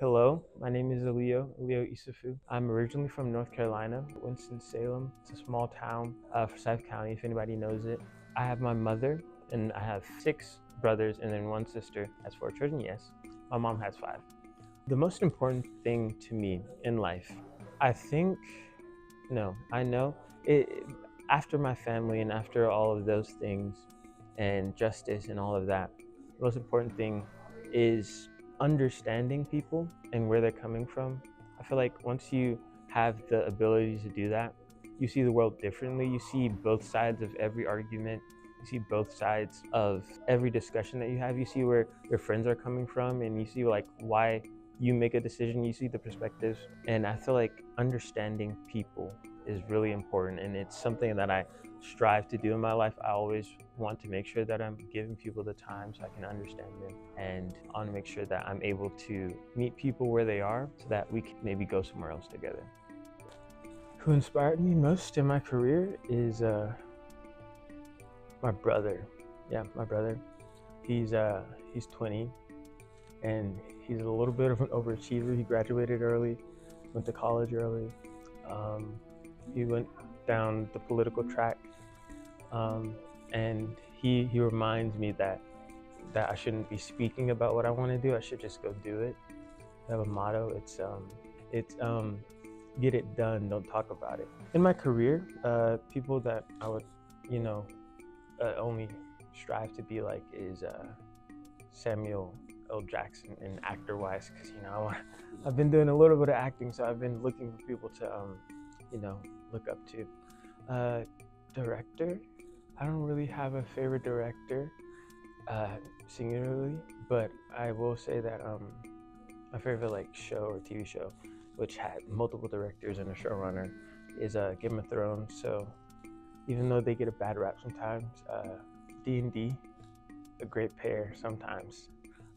Hello, my name is Alio Issoufouame. I'm originally from North Carolina, Winston-Salem. It's a small town for South County, if anybody knows it. I have my mother, and I have 6 brothers and then 1 sister. Has 4 children, yes. My mom has 5. The most important thing to me in life, I know, it, after my family and after all of those things and justice and all of that, the most important thing is understanding people and where they're coming from. I feel like once you have the ability to do that, you see the world differently. You see both sides of every argument. You see both sides of every discussion that you have. You see where your friends are coming from, and you see like why you make a decision. You see the perspectives, and I feel like understanding people is really important, and it's something that I strive to do in my life. I always want to make sure that I'm giving people the time so I can understand them, and I want to make sure that I'm able to meet people where they are so that we can maybe go somewhere else together. Who inspired me most in my career is my brother. Yeah, my brother. He's 20, and he's a little bit of an overachiever. He graduated early, went to college early. He went down the political track, and he reminds me that I shouldn't be speaking about what I want to do. I should just go do it. I have a motto. It's get it done, don't talk about it. In my career, people that I would, only strive to be like is Samuel L. Jackson, in actor-wise, because I've been doing a little bit of acting, so I've been looking for people to look up to. Director, I don't really have a favorite director singularly, but I will say that my favorite show or TV show, which had multiple directors and a showrunner, is Game of Thrones. So even though they get a bad rap sometimes, D&D, a great pair sometimes.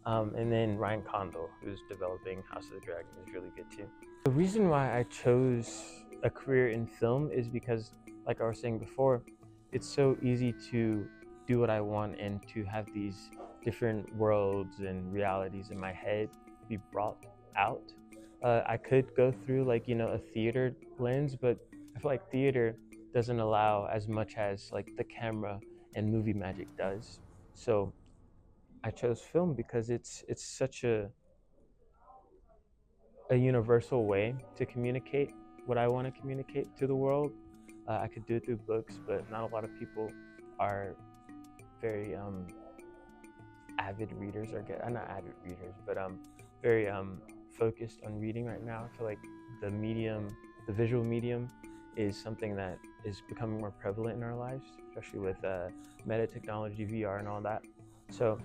And then Ryan Condal, who's developing House of the Dragon, is really good too. The reason why I chose a career in film is because, like I was saying before, it's so easy to do what I want and to have these different worlds and realities in my head be brought out. I could go through a theater lens, but I feel like theater doesn't allow as much as the camera and movie magic does. So I chose film because it's such a universal way to communicate what I want to communicate to the world. I could do it through books, but not a lot of people are very avid readers, or not avid readers, but very focused on reading right now. I feel like the visual medium, is something that is becoming more prevalent in our lives, especially with meta technology, VR, and all that. So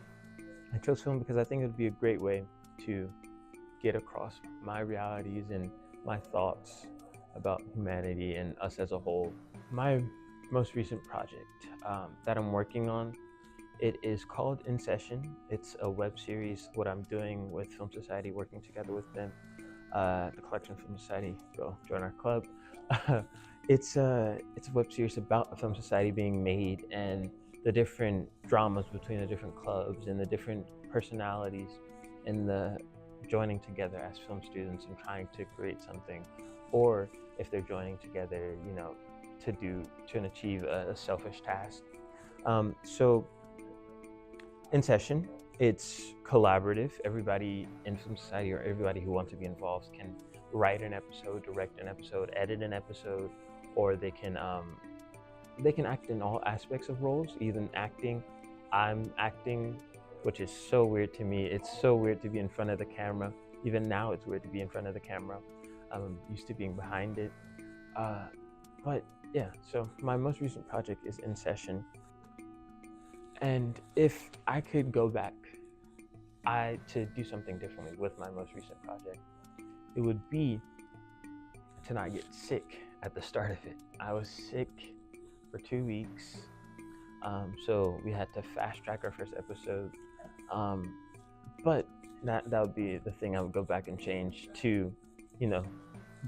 I chose film because I think it would be a great way to get across my realities and my thoughts about humanity and us as a whole. My most recent project that I'm working on, it is called In Session. It's a web series, what I'm doing with Film Society, working together with them, the Clarkston Film Society. Go join our club. It's a web series about a film society being made, and the different dramas between the different clubs and the different personalities, and the joining together as film students and trying to create something, or if they're joining together, to achieve a selfish task. So In Session, it's collaborative. Everybody in film society, or everybody who wants to be involved, can write an episode, direct an episode, edit an episode, or they can act in all aspects of roles. Even acting, I'm acting, which is so weird to me. It's so weird to be in front of the camera. Even now, it's weird to be in front of the camera. I'm used to being behind it. But yeah, so my most recent project is In Session. And if I could go back to do something differently with my most recent project, it would be to not get sick at the start of it. I was sick for 2 weeks, so we had to fast track our first episode. But that would be the thing I would go back and change to,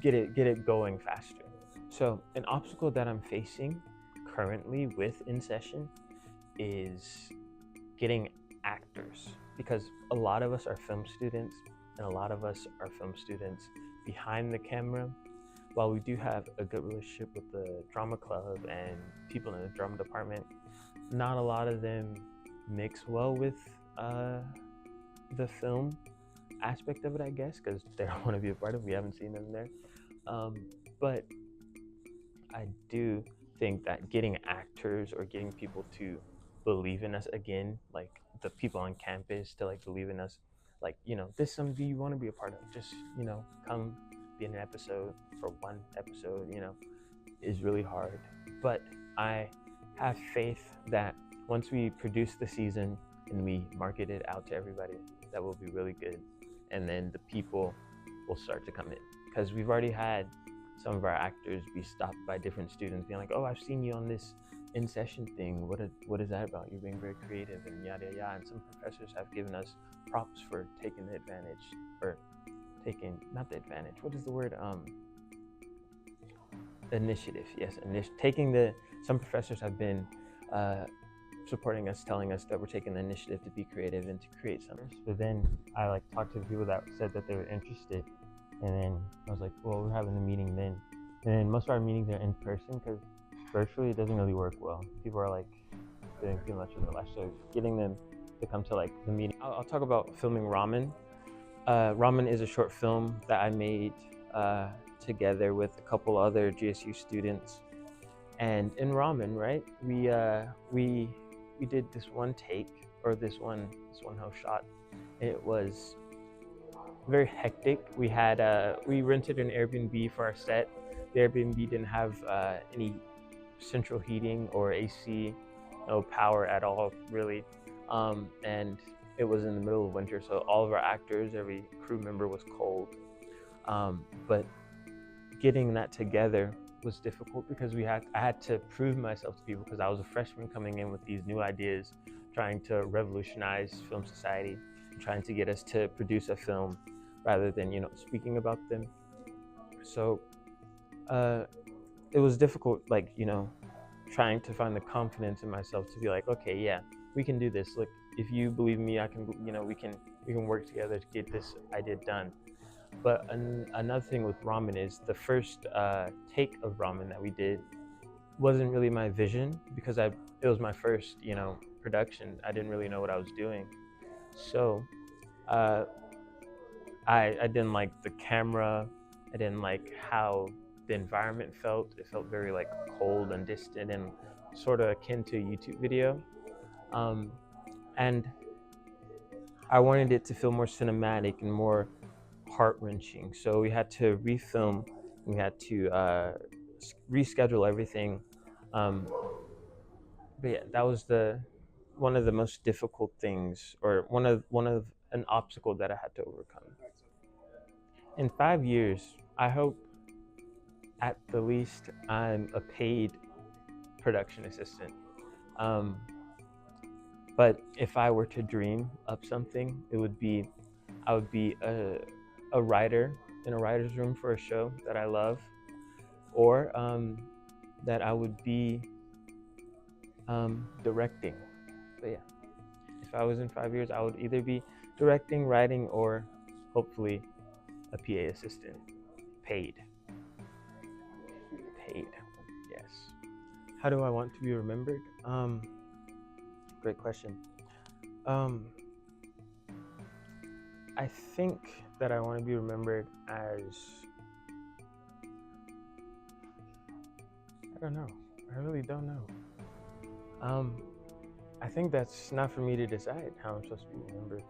get it going faster. So an obstacle that I'm facing currently with In Session is getting actors, because a lot of us are film students and a lot of us are film students behind the camera. While we do have a good relationship with the drama club and people in the drama department, not a lot of them mix well with the film aspect of it, I guess, because they don't want to be a part of it. We haven't seen them there. But I do think that getting actors or getting people to believe in us again, like the people on campus to like believe in us, like, this is something you want to be a part of. Just, come be in an episode for one episode, is really hard. But I have faith that once we produce the season and we market it out to everybody, that will be really good. And then the people will start to come in. Because we've already had some of our actors be stopped by different students being like, oh, I've seen you on this in-session thing. What is that about? You're being very creative and yada yada. And some professors have given us props for taking the advantage, or not the advantage. What is the word? Initiative. Yes, some professors have been supporting us, telling us that we're taking the initiative to be creative and to create something. But then I talked to the people that said that they were interested, and then I was like, well, we're having a meeting then. And then most of our meetings are in person because virtually it doesn't really work well. People are doing too much in the last, so getting them to come to the meeting. I'll talk about filming Ramen. Ramen is a short film that I made together with a couple other GSU students. And in Ramen, right, we did this one take, or this one house shot. It was very hectic. We rented an Airbnb for our set. The Airbnb didn't have any central heating or AC, no power at all, really. And it was in the middle of winter, so all of our actors, every crew member was cold. But getting that together was difficult because I had to prove myself to people, because I was a freshman coming in with these new ideas, trying to revolutionize film society, trying to get us to produce a film rather than speaking about them. So it was difficult, trying to find the confidence in myself to be like, okay, yeah, we can do this. Look, if you believe me, I can. We can work together to get this idea done. But another thing with Ramen is the first take of Ramen that we did wasn't really my vision, because it was my first production. I didn't really know what I was doing, so I didn't like the camera. I didn't like how the environment felt. It felt very cold and distant and sort of akin to a YouTube video. And I wanted it to feel more cinematic and more heart-wrenching. So we had to refilm. We had to reschedule everything. But yeah, that was one of the most difficult things, or one of an obstacle that I had to overcome. In 5 years, I hope at the least I'm a paid production assistant. But if I were to dream up something, I would be a writer in a writer's room for a show that I love, or that I would be directing. But yeah, if I was in 5 years, I would either be directing, writing, or hopefully a PA assistant, paid, yes. How do I want to be remembered? Great question. I think that I want to be remembered as, I don't know. I really don't know. I think that's not for me to decide how I'm supposed to be remembered.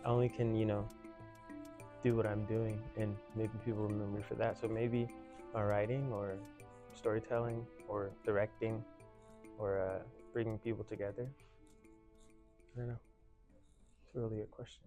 I only can, do what I'm doing, and maybe people remember me for that. So maybe my writing, or storytelling, or directing, or bringing people together. I don't know. It's a really good question.